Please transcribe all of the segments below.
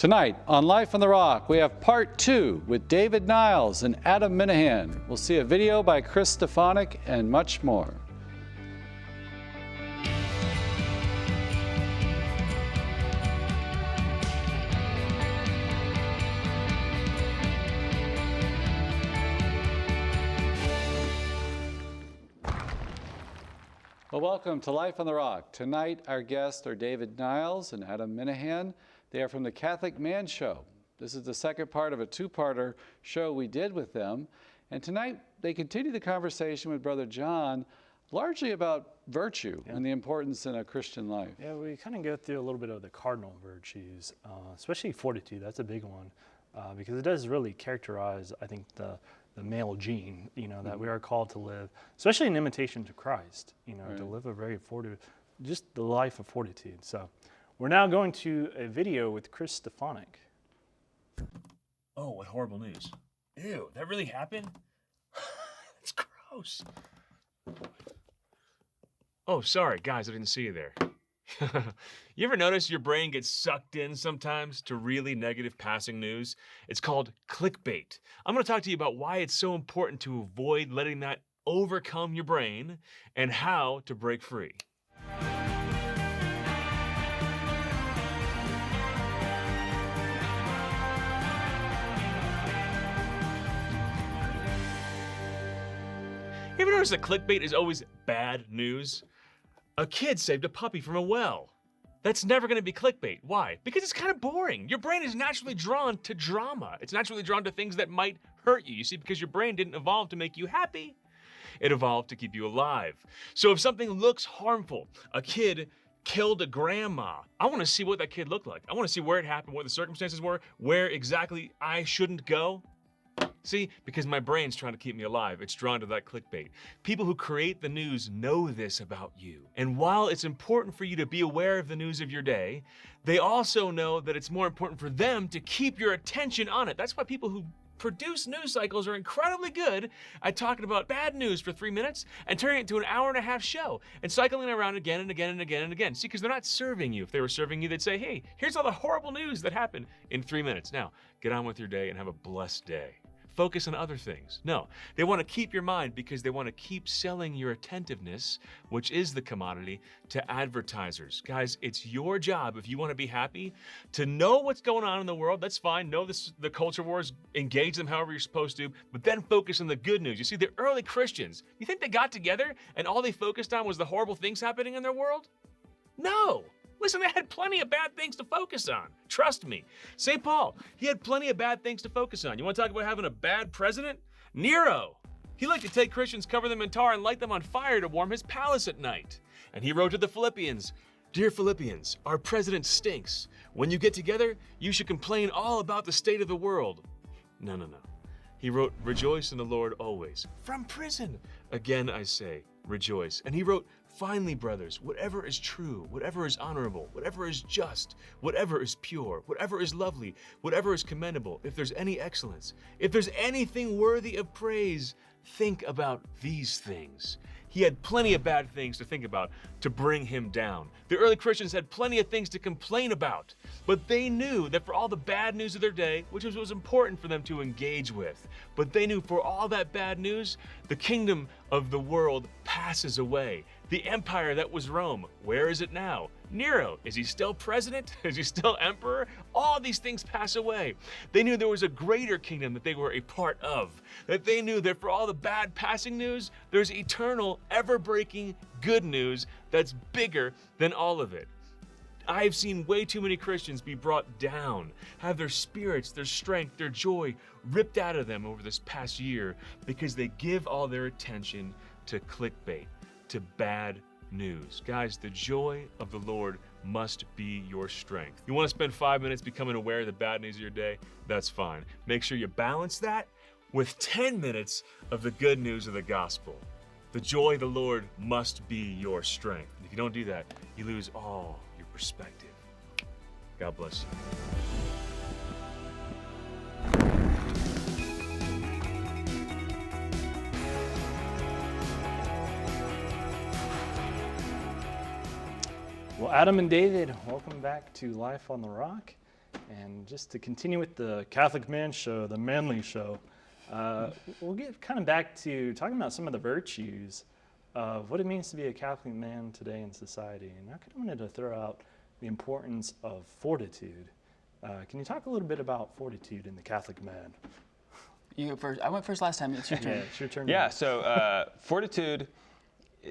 Tonight on Life on the Rock, we have part 2 with David Niles and Adam Minihan. We'll see a video by Chris Stefanik and much more. Well, welcome to Life on the Rock. Tonight, our guests are David Niles and Adam Minihan. They are from the Catholic Man Show. This is the second part of a two-parter show we did with them. And tonight, they continue the conversation with Brother John, largely about virtue and the importance in a Christian life. Yeah, we kind of go through a little bit of the cardinal virtues, especially fortitude. That's a big one because it does really characterize, I think, the male gene, that we are called to live, especially in imitation to Christ, to live a very just the life of fortitude. So we're now going to a video with Chris Stefanik. Oh, what horrible news. Ew, that really happened? It's gross. Oh, sorry, guys, I didn't see you there. You ever notice your brain gets sucked in sometimes to really negative passing news? It's called clickbait. I'm going to talk to you about why it's so important to avoid letting that overcome your brain and how to break free. You ever notice that clickbait is always bad news? A kid saved a puppy from a well. That's never going to be clickbait. Why? Because it's kind of boring. Your brain is naturally drawn to drama. It's naturally drawn to things that might hurt you. You see, because your brain didn't evolve to make you happy. It evolved to keep you alive. So if something looks harmful, a kid killed a grandma, I want to see what that kid looked like. I want to see where it happened, what the circumstances were, where exactly I shouldn't go. See, because my brain's trying to keep me alive, it's drawn to that clickbait. People who create the news know this about you. And while it's important for you to be aware of the news of your day, they also know that it's more important for them to keep your attention on it. That's why people who produce news cycles are incredibly good at talking about bad news for 3 minutes and turning it into an hour-and-a-half show and cycling around again and again and again and again. See, because they're not serving you. If they were serving you, they'd say, hey, here's all the horrible news that happened in 3 minutes. Now, get on with your day and have a blessed day. Focus on other things. No, they want to keep your mind because they want to keep selling your attentiveness, which is the commodity, to advertisers. Guys, it's your job, if you want to be happy, to know what's going on in the world. That's fine. Know the culture wars, engage them however you're supposed to, but then focus on the good news. You see, the early Christians, you think they got together and all they focused on was the horrible things happening in their world? No. Listen, they had plenty of bad things to focus on. Trust me. St. Paul, he had plenty of bad things to focus on. You want to talk about having a bad president? Nero. He liked to take Christians, cover them in tar, and light them on fire to warm his palace at night. And he wrote to the Philippians, Dear Philippians, our president stinks. When you get together, you should complain all about the state of the world. No. He wrote, Rejoice in the Lord always. From prison. Again, I say, rejoice. And he wrote, Finally, brothers, whatever is true, whatever is honorable, whatever is just, whatever is pure, whatever is lovely, whatever is commendable, if there's any excellence, if there's anything worthy of praise, think about these things. He had plenty of bad things to think about to bring him down. The early Christians had plenty of things to complain about, but they knew that for all the bad news of their day, which was important for them to engage with, but they knew for all that bad news, the kingdom of the world passes away. The empire that was Rome, where is it now? Nero, is he still president? Is he still emperor? All these things pass away. They knew there was a greater kingdom that they were a part of. That they knew that for all the bad passing news, there's eternal, ever-breaking good news that's bigger than all of it. I've seen way too many Christians be brought down, have their spirits, their strength, their joy ripped out of them over this past year because they give all their attention to clickbait, to bad news. Guys, the joy of the Lord must be your strength. You want to spend 5 minutes becoming aware of the bad news of your day? That's fine. Make sure you balance that with 10 minutes of the good news of the gospel. The joy of the Lord must be your strength. If you don't do that, you lose all your perspective. God bless you. Well, Adam and David, welcome back to Life on the Rock. And just to continue with the Catholic Man Show, the manly show, we'll get kind of back to talking about some of the virtues of what it means to be a Catholic man today in society. And I kind of wanted to throw out the importance of fortitude. Can you talk a little bit about fortitude in the Catholic man? You go first. I went first last time. It's your turn. Yeah, it's your turn. Yeah, so fortitude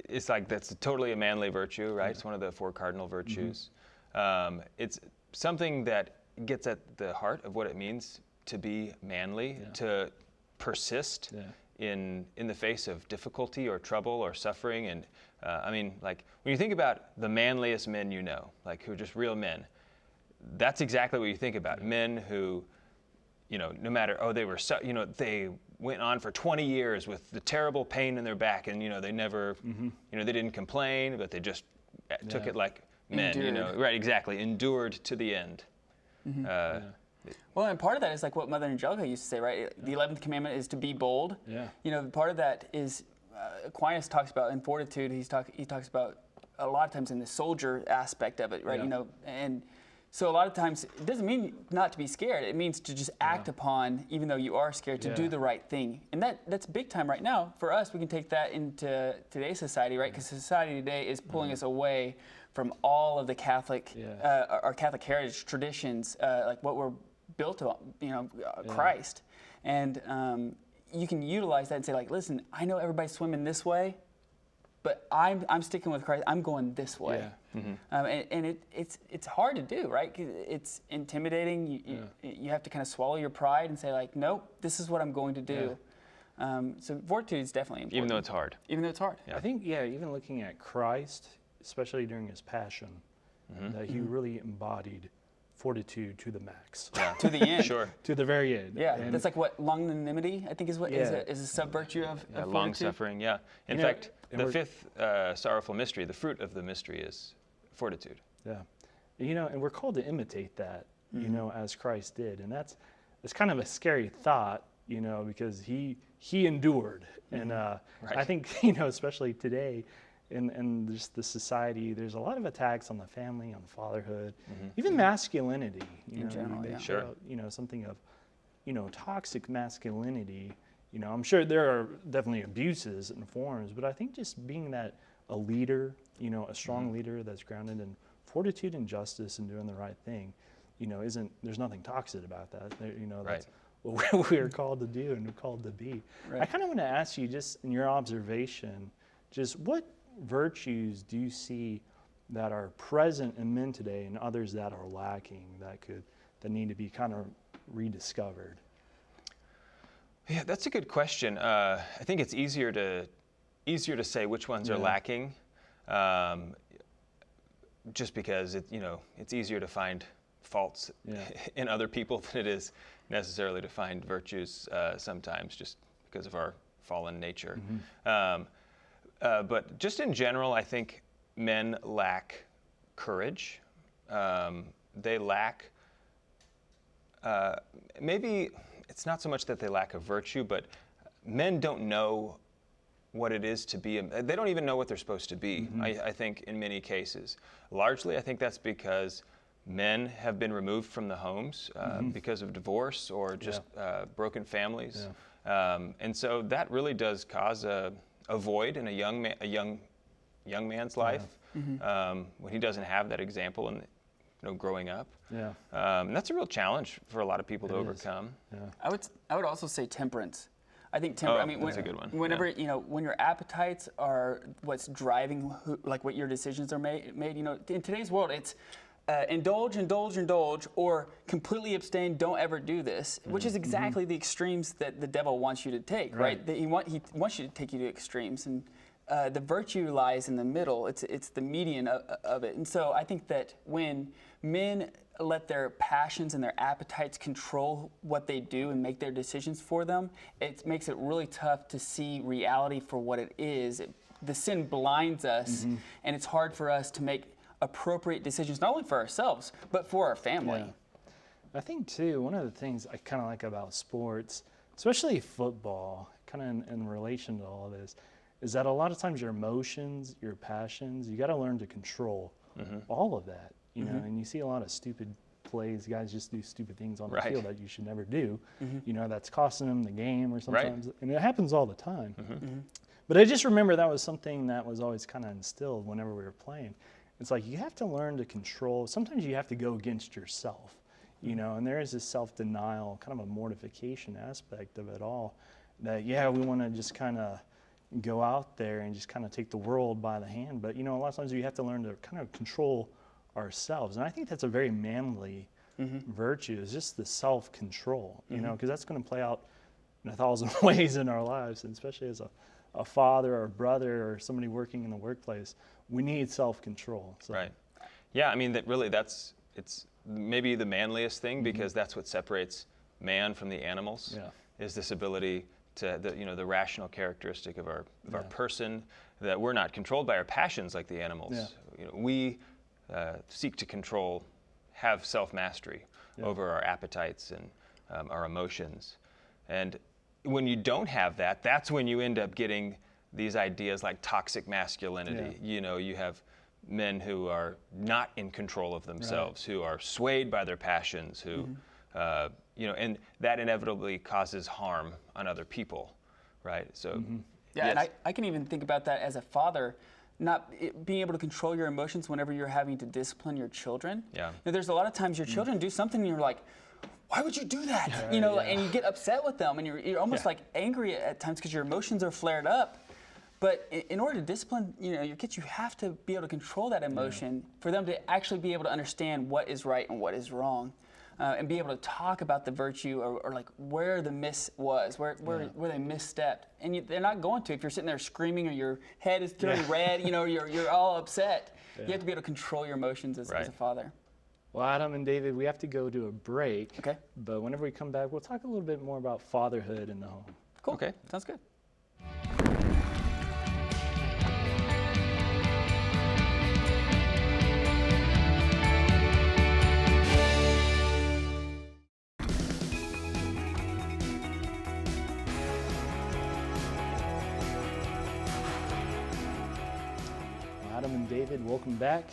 is like, that's totally a manly virtue, right? It's one of the 4 cardinal virtues. It's something that gets at the heart of what it means to be manly, to persist in the face of difficulty or trouble or suffering. And I mean, like, when you think about the manliest men you know, like who are just real men, that's exactly what you think about. Men who, you know, no matter, they were, they went on for 20 years with the terrible pain in their back, and, you know, they never, you know, they didn't complain, but they just took it like men, Endured. you know, right, exactly, endured to the end. Well, and part of that is like what Mother Angelica used to say, right? The 11th commandment is to be bold. Yeah. You know, part of that is Aquinas talks about in Fortitude. He talks about a lot of times in the soldier aspect of it, right? Yeah. You know, and so a lot of times it doesn't mean not to be scared. It means to just act upon, even though you are scared, to do the right thing. And that's big time right now for us. We can take that into today's society, right? Because society today is pulling us away from all of the Catholic, our Catholic heritage traditions, like what we're built on, you know, Christ. And you can utilize that and say, like, listen, I know everybody's swimming this way, but I'm sticking with Christ. I'm going this way. And it's hard to do, right? 'Cause it's intimidating. You have to kind of swallow your pride and say, like, nope, this is what I'm going to do. So fortitude is definitely important. Even though it's hard. Even though it's hard. I think, even looking at Christ, especially during his passion, that he really embodied fortitude to the max. To the end. Sure. To the very end. Yeah, And that's like what longanimity, I think, is what is a sub virtue of Long fortitude. suffering, In You know, fact, and the we're- 5th sorrowful mystery, the fruit of the mystery is fortitude. Yeah. You know, and we're called to imitate that, you know, as Christ did. And it's kind of a scary thought, you know, because he endured. And I think, you know, especially today in just the society, there's a lot of attacks on the family, on fatherhood, even masculinity. You know, general, they yeah. show out, you know, something of, you know, toxic masculinity. You know, I'm sure there are definitely abuses and forms, but I think just being a leader, you know, a strong leader that's grounded in fortitude and justice and doing the right thing, you know, there's nothing toxic about that. You know, that's what we're called to do and we're called to be. Right. I kind of want to ask you, just in your observation, just what virtues do you see that are present in men today and others that are lacking that need to be kind of rediscovered? Yeah, that's a good question. I think it's easier to say which ones are lacking, just because it's easier to find faults in other people than it is necessarily to find virtues sometimes, just because of our fallen nature. But just in general, I think men lack courage. They lack, maybe it's not so much that they lack a virtue, but men don't know what it is to be, they don't even know what they're supposed to be, I think, in many cases. Largely, I think that's because men have been removed from the homes because of divorce or just broken families. And so that really does cause a void in a young man's life when he doesn't have that example and growing up. And that's a real challenge for a lot of people to overcome. I would also say temperance. I think that's a good one. Whenever when your appetites are what's driving what your decisions are made. In today's world, it's indulge, or completely abstain. Don't ever do this, which is exactly the extremes that the devil wants you to take. Right? He wants you to take you to extremes, and the virtue lies in the middle. It's the median of it. And so I think that when men let their passions and their appetites control what they do and make their decisions for them, it makes it really tough to see reality for what it is. The sin blinds us, and it's hard for us to make appropriate decisions, not only for ourselves, but for our family. I think, too, one of the things I kind of like about sports, especially football, kind of in relation to all of this, is that a lot of times your emotions, your passions, you got to learn to control all of that. And you see a lot of stupid plays, guys just do stupid things on the Right. field that you should never do. You know, that's costing them the game or sometimes, and it happens all the time. But I just remember that was something that was always kind of instilled whenever we were playing. It's like you have to learn to control. Sometimes you have to go against yourself, you know, and there is this self-denial, kind of a mortification aspect of it all. That, yeah, we want to just kind of go out there and just kind of take the world by the hand. But, you know, a lot of times you have to learn to kind of control ourselves. And I think that's a very manly virtue, is just the self-control, you know, because that's going to play out in 1,000 ways in our lives, and especially as a father or a brother or somebody working in the workplace, we need self-control. So. Right. Yeah, I mean, it's maybe the manliest thing, because that's what separates man from the animals, is this ability to, the rational characteristic of our person, that we're not controlled by our passions like the animals. Yeah. You know, we seek to control, have self-mastery over our appetites and our emotions. And when you don't have that, that's when you end up getting these ideas like toxic masculinity. You know, you have men who are not in control of themselves, who are swayed by their passions, who, and that inevitably causes harm on other people, right? So, Yeah, and I can even think about that as a father, being able to control your emotions whenever you're having to discipline your children. Yeah. Now, there's a lot of times your children do something and you're like, why would you do that? And you get upset with them, and you're almost like angry at times because your emotions are flared up. But in order to discipline, your kids, you have to be able to control that emotion for them to actually be able to understand what is right and what is wrong, and be able to talk about the virtue or like where the miss was, where they misstepped. And they're not going to if you're sitting there screaming or your head is turning red. You're all upset. You have to be able to control your emotions as a father. Well, Adam and David, we have to go to a break. Okay. But whenever we come back, we'll talk a little bit more about fatherhood in the home. Cool. Okay. Sounds good. Adam and David, welcome back.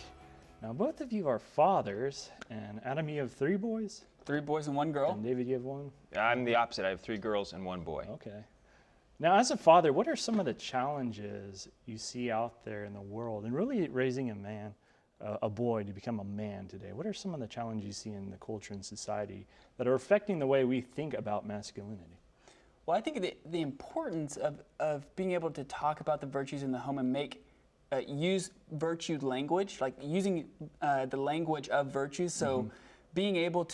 Now, both of you are fathers, and Adam, you have 3 boys? 3 boys and 1 girl. And David, you have 1? I'm the opposite. I have 3 girls and 1 boy. Okay. Now, as a father, what are some of the challenges you see out there in the world, and really raising a man, a boy to become a man today? What are some of the challenges you see in the culture and society that are affecting the way we think about masculinity? Well, I think the importance of being able to talk about the virtues in the home and use virtue language, like using the language of virtues. So being able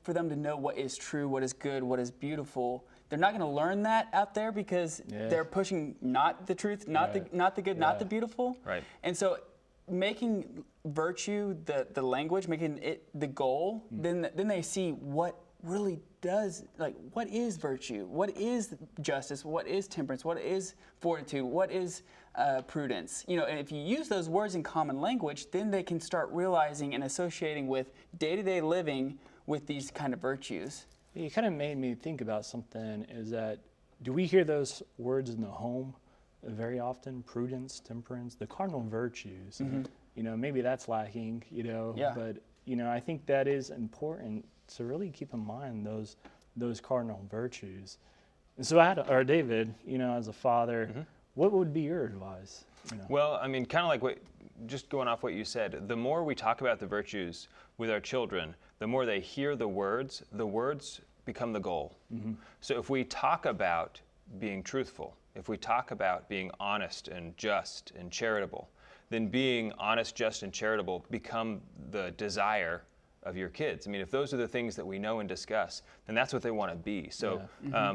for them to know what is true, what is good, what is beautiful. They're not going to learn that out there because they're pushing not the truth, not the good, not the beautiful. Right. And so making virtue the language, making it the goal, then they see what really does, like, what is virtue, what is justice, what is temperance, what is fortitude, what is prudence. And if you use those words in common language, then they can start realizing and associating with day-to-day living with these kind of virtues. You kind of made me think about something, is that, do we hear those words in the home very often? Prudence, temperance, the cardinal virtues. Maybe that's lacking, but, I think that is important to really keep in mind those cardinal virtues. And so, David, as a father, what would be your advice? Well, I mean, kind of like just going off what you said, the more we talk about the virtues with our children, the more they hear the words become the goal. So if we talk about being truthful, if we talk about being honest and just and charitable, then being honest, just, and charitable become the desire of your kids. I mean, if those are the things that we know and discuss, then that's what they want to be. So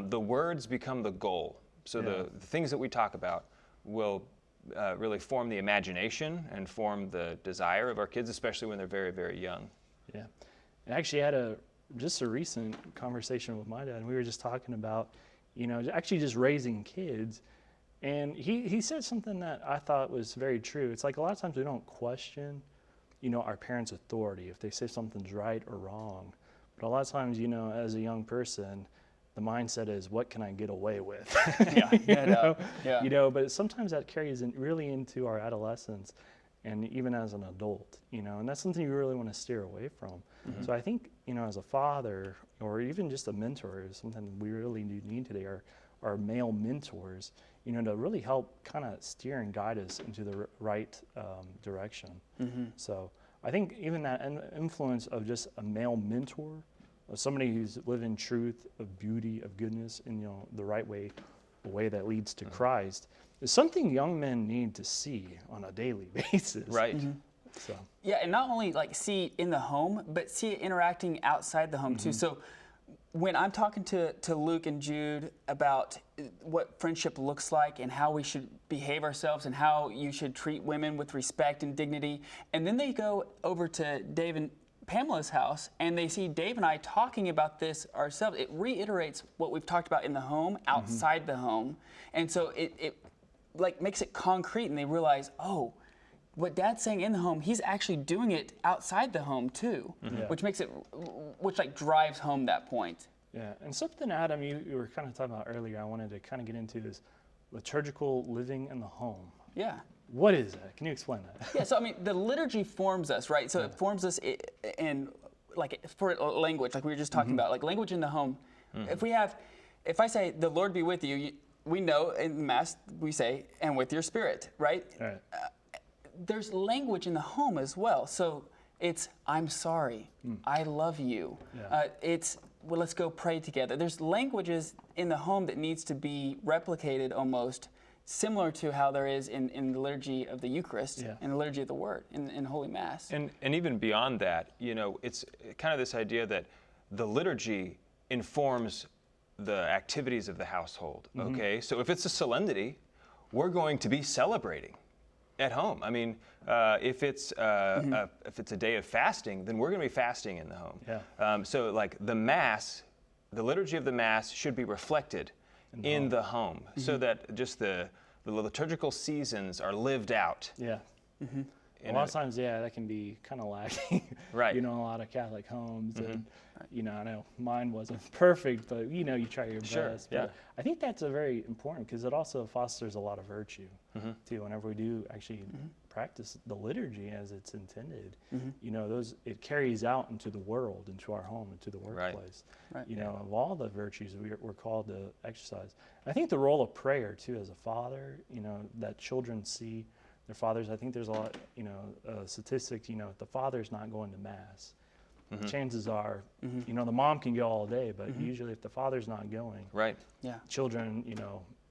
the words become the goal. So the things that we talk about will really form the imagination and form the desire of our kids, especially when they're very, very young. Yeah. I actually had just a recent conversation with my dad, and we were just talking about, actually just raising kids. And he said something that I thought was very true. It's like a lot of times we don't question, our parents' authority, if they say something's right or wrong. But a lot of times, as a young person, the mindset is, what can I get away with? But sometimes that carries really into our adolescence. and even as an adult, and that's something you really want to steer away from. So I think, as a father or even just a mentor is something we really do need today, are male mentors, to really help kind of steer and guide us into the right direction. So I think even that influence of just a male mentor, of somebody who's living truth, of beauty, of goodness in the right way, a way that leads to Christ, is something young men need to see on a daily basis. Right. So Yeah, and not only like see it in the home, but see it interacting outside the home too. So when I'm talking to Luke and Jude about what friendship looks like and how we should behave ourselves and how you should treat women with respect and dignity, and then they go over to Dave and Pamela's house and they see Dave and I talking about this ourselves, it reiterates what we've talked about in the home, outside the home. And so it like makes it concrete, and they realize, oh, what Dad's saying in the home, he's actually doing it outside the home too, which makes it, which like drives home that point. yeah, and something, Adam, you were kind of talking about earlier, I wanted to kind of get into is liturgical living in the home. Yeah. What is that? Can you explain that? Yeah, so I mean, the liturgy forms us, right? So it forms us in, like, for language, like we were just talking about, like language in the home. If I say, the Lord be with you, we know in the Mass we say, and with your spirit, right? Right. There's language in the home as well. So it's, I'm sorry, I love you. Yeah. It's, well, let's go pray together. There's languages in the home that needs to be replicated almost, similar to how there is in the liturgy of the Eucharist and the liturgy of the Word in Holy Mass. And even beyond that, it's kind of this idea that the liturgy informs the activities of the household, okay? So if it's a solemnity, we're going to be celebrating at home. I mean, if it's a day of fasting, then we're going to be fasting in the home. Yeah. So like the Mass, the liturgy of the Mass should be reflected in the home, so that just the liturgical seasons are lived out. Yeah. A lot of times, that can be kind of lacking. Right. In a lot of Catholic homes, and I know mine wasn't perfect, but you try your best. Yeah. But I think that's a very important, because it also fosters a lot of virtue too. Whenever we do actually practice the liturgy as it's intended, it carries out into the world, into our home, into the workplace. Right. Of all the virtues we're called to exercise. I think the role of prayer too, as a father, that children see their fathers. I think there's a lot, statistic, if the father's not going to Mass, chances are, the mom can go all day, but usually if the father's not going, Right. Yeah. children,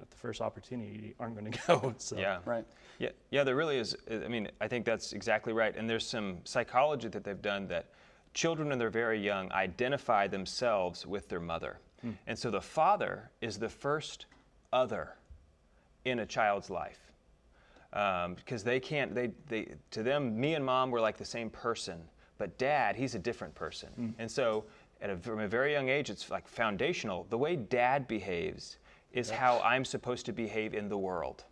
at the first opportunity aren't going to go. So. Yeah. Right. Yeah, there really is. I mean, I think that's exactly right. And there's some psychology that they've done that children when they're very young identify themselves with their mother. And so the father is the first other in a child's life. Because they to them, me and mom were like the same person, but dad, he's a different person. And so from a very young age, it's like foundational. The way dad behaves is how I'm supposed to behave in the world.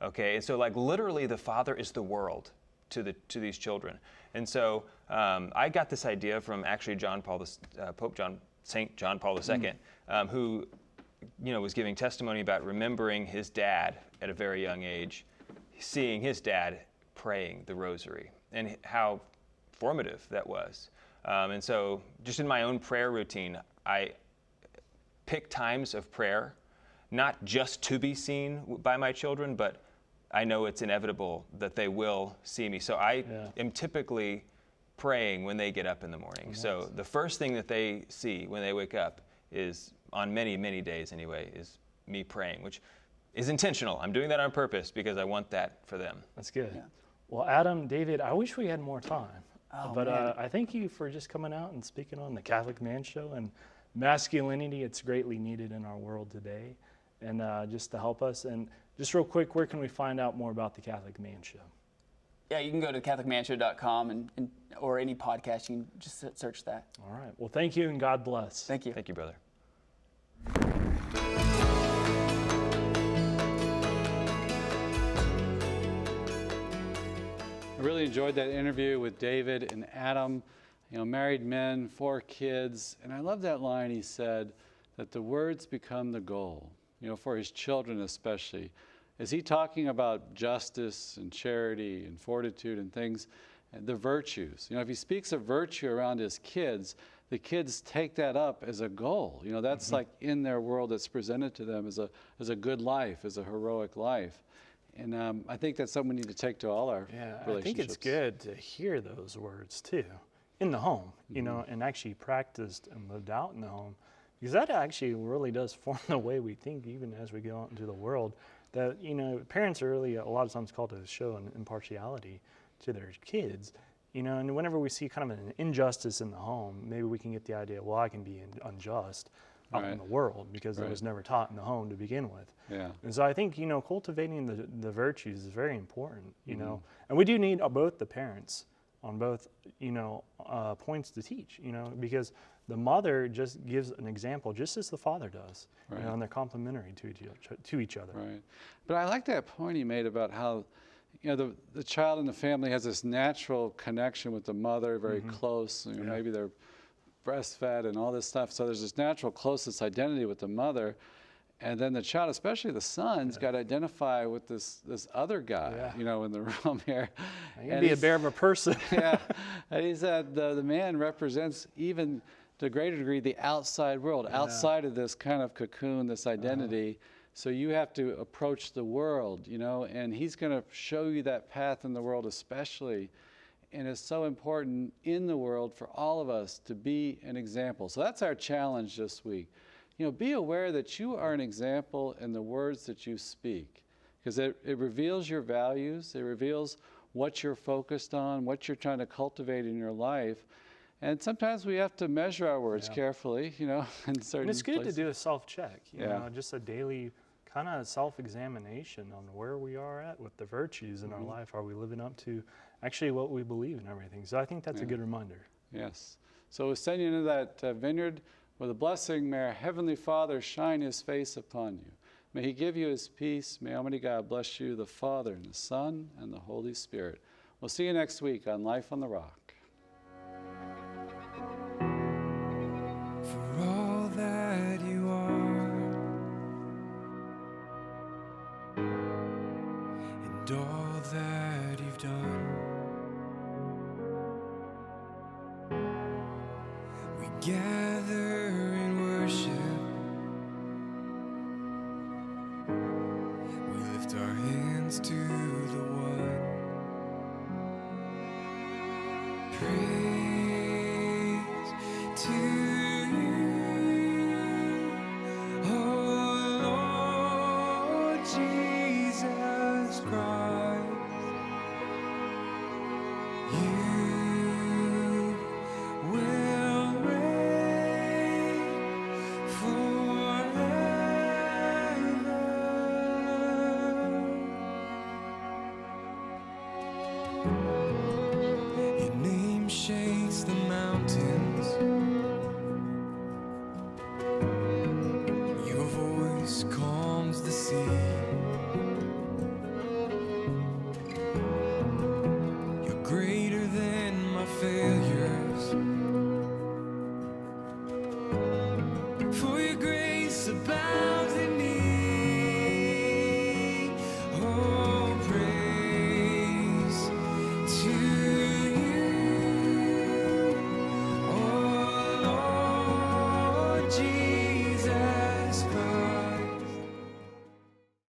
Okay, and so like literally the father is the world to these children. And so I got this idea from actually St. John Paul II, who was giving testimony about remembering his dad at a very young age, seeing his dad praying the rosary, and how formative that was. And so just in my own prayer routine, I pick times of prayer, not just to be seen by my children, but I know it's inevitable that they will see me. So I am typically praying when they get up in the morning. Nice. So the first thing that they see when they wake up is, on many, many days anyway, is me praying, which is intentional. I'm doing that on purpose because I want that for them. That's good. Yeah. Well, Adam, David, I wish we had more time. But man. I thank you for just coming out and speaking on the Catholic Man Show and masculinity. It's greatly needed in our world today, and just to help us. And just real quick, where can we find out more about the Catholic Man Show? Yeah, you can go to CatholicManShow.com or any podcast. You can just search that. All right. Well, thank you, and God bless. Thank you. Thank you, brother. I really enjoyed that interview with David and Adam, married men, 4 kids. And I love that line he said, that the words become the goal, for his children especially. is he talking about justice and charity and fortitude and things, and the virtues? You know, if he speaks of virtue around his kids, the kids take that up as a goal. You know, that's like in their world that's presented to them as a good life, as a heroic life. And I think that's something we need to take to all our relationships. I think it's good to hear those words too, in the home, you know, and actually practiced and lived out in the home, because that actually really does form the way we think, even as we go out into the world. That, you know, parents are really a lot of times called to show an impartiality to their kids, you know, and whenever we see kind of an injustice in the home, maybe we can get the idea, well, I can be unjust out in the world because it was never taught in the home to begin with. Yeah. And so I think, you know, cultivating the virtues is very important, you know, and we do need both the parents on both, you know, points to teach, you know, because the mother just gives an example just as the father does, you know, and they're complementary to each other. Right. But I like that point you made about how, you know, the child in the family has this natural connection with the mother, very close. You know, maybe they're breastfed and all this stuff. So there's this natural closest identity with the mother. And then the child, especially the son's, got to identify with this other guy, you know, in the room here. You can be a bear of a person. And he said the man represents even to a greater degree the outside world, outside of this kind of cocoon, this identity. So you have to approach the world, you know, and he's going to show you that path in the world especially. And it's so important in the world for all of us to be an example. So that's our challenge this week. You know, be aware that you are an example in the words that you speak, because it reveals your values, it reveals what you're focused on, what you're trying to cultivate in your life. And sometimes we have to measure our words carefully, you know, in certain And it's good places. to do a self-check, you know, just a daily kind of self-examination on where we are at with the virtues in our life. Are we living up to actually what we believe and everything? So I think that's a good reminder. Yes. So we'll send you into that vineyard with a blessing. May our Heavenly Father shine His face upon you. May He give you His peace. May Almighty God bless you, the Father and the Son and the Holy Spirit. We'll see you next week on Life on the Rock. For all that you are and all that you've done, we gather in worship, we lift our hands to